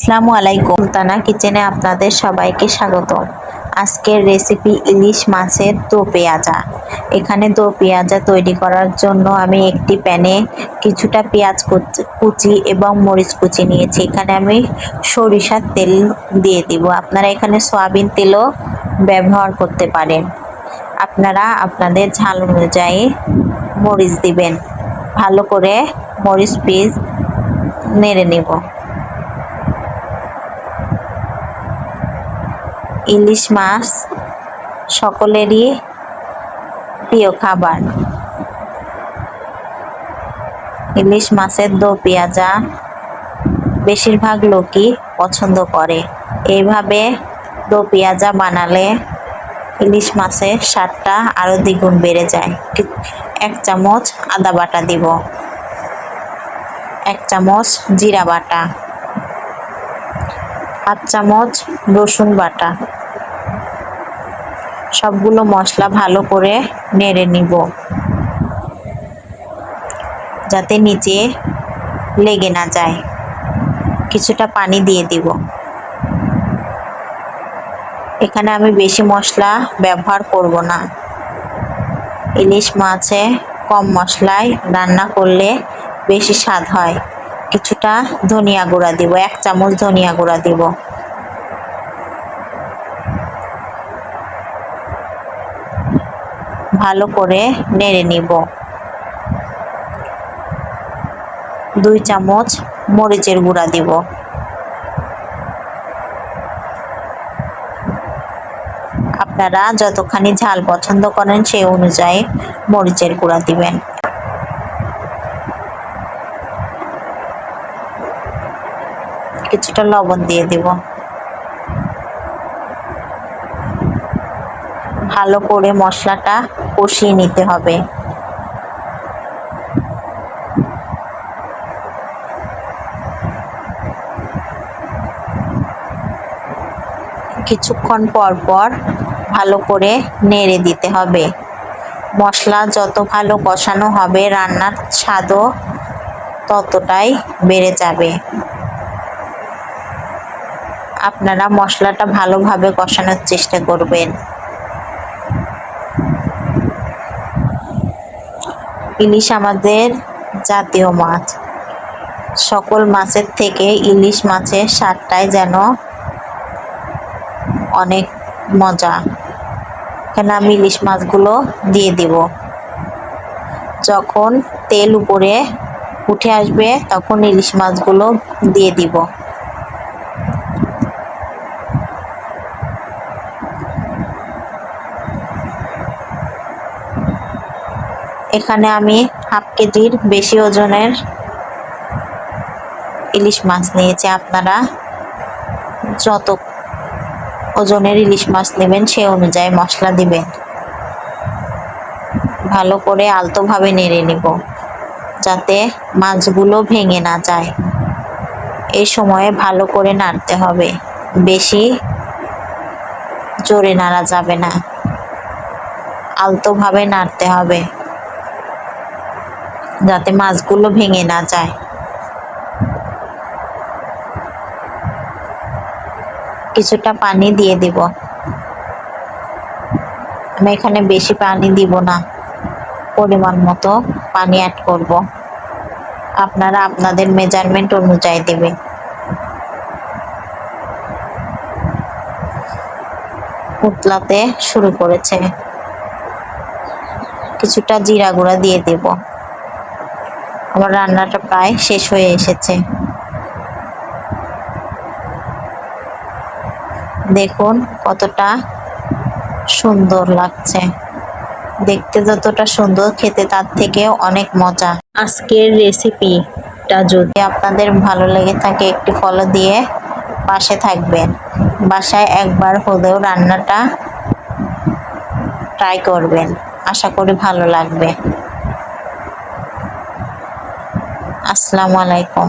আসসালামু আলাইকুম, সুলতানা কিচেনে আপনাদের সবাইকে স্বাগত। আজকের রেসিপি ইলিশ মাছের দো পেঁয়াজা। এখানে দো পেঁয়াজা তৈরি করার জন্য আমি একটি প্যানে কিছুটা পেঁয়াজ কুচি এবং মরিচ কুচি নিয়েছি। এখানে আমি সরিষার তেল দিয়ে দিব। আপনারা এখানে সয়াবিন তেলও ব্যবহার করতে পারেন। আপনারা আপনাদের ঝাল অনুযায়ী মরিচ দিবেন। ভালো করে মরিচ পিস নেড়ে নেব। ইলিশ মাছ সকলেরই প্রিয় খাবার। ইলিশ মাছের দো পেঁয়াজা বেশিরভাগ লোকই পছন্দ করে। এইভাবে দো পেঁয়াজা বানালে ইলিশ মাছের স্বাদটা আরও দ্বিগুণ বেড়ে যায়। 1 চামচ আদা বাটা দিব, 1 চামচ জিরা বাটা, 1/2 চামচ রসুন বাটা। সবগুলো মশলা ভালো করে নেড়ে নিব যাতে নিচে লেগে না যায়। কিছুটা পানি দিয়ে দিব। এখানে আমি বেশি মশলা ব্যবহার করব না। ইলিশ মাছে কম মশলায় রান্না করলে বেশি স্বাদ হয়। কিছুটা ধনিয়া গুঁড়া দিব, 1 চামচ ধনিয়া গুঁড়া দিব। ভালো করে নেড়ে নিব। 2 চামচ মরিচের গুঁড়া দিব। আপনারা যতখানি ঝাল পছন্দ করেন সেই অনুযায়ী মরিচের গুঁড়া দিবেন। কিছুটা লবণ দিয়ে দিব। ভালো করে মশলাটা কষিয়ে নিতে হবে। কিছুক্ষণ পর পর ভালো করে নেড়ে দিতে হবে। মশলা যত ভালো কষানো হবে রান্নার স্বাদও ততটাই বেড়ে যাবে। আপনারা মশলাটা ভালোভাবে কষানোর চেষ্টা করবেন। ইলিশ আমাদের জাতীয় মাছ। সকল মাছের থেকে ইলিশ মাছের স্বাদটাই যেন অনেক মজা। এখানে আমি ইলিশ মাছগুলো দিয়ে দিব। যখন তেল উপরে উঠে আসবে তখন ইলিশ মাছগুলো দিয়ে দিব। এখানে আমি 1/2 কেজির বেশি ওজনের ইলিশ মাছ নিয়েছি। আপনারা যত ওজনের ইলিশ মাছ নেবেন সেই অনুযায়ী মশলা দিবেন। ভালো করে আলতোভাবে নেড়ে নিব যাতে মাছগুলো ভেঙে না যায়। এই সময়ে ভালো করে নাড়তে হবে, বেশি জোরে নাড়া যাবে না, আলতোভাবে নাড়তে হবে যাতে মাছগুলো ভেঙে না যায়। কিছুটা পানি দিয়ে দিব। আমি এখানে বেশি পানি দিব না, পরিমাণ মতো পানি অ্যাড করব। আপনারা আপনাদের মেজারমেন্ট অনুযায়ী দেবেন। উতলাতে শুরু করেছে। কিছুটা জিরা গুঁড়া দিয়ে দেব। আমার রান্নাটা প্রায় শেষ হয়ে এসেছে। দেখুন কতটা সুন্দর লাগছে। দেখতে যতটা সুন্দর, খেতে তার থেকেও অনেক মজা। আজকের রেসিপিটা যদি আপনাদের ভালো লেগে থাকে একটি ফলো দিয়ে পাশে থাকবেন। বাসায় একবার হলেও রান্নাটা ট্রাই করবেন, আশা করি ভালো লাগবে। আসসালামু আলাইকুম।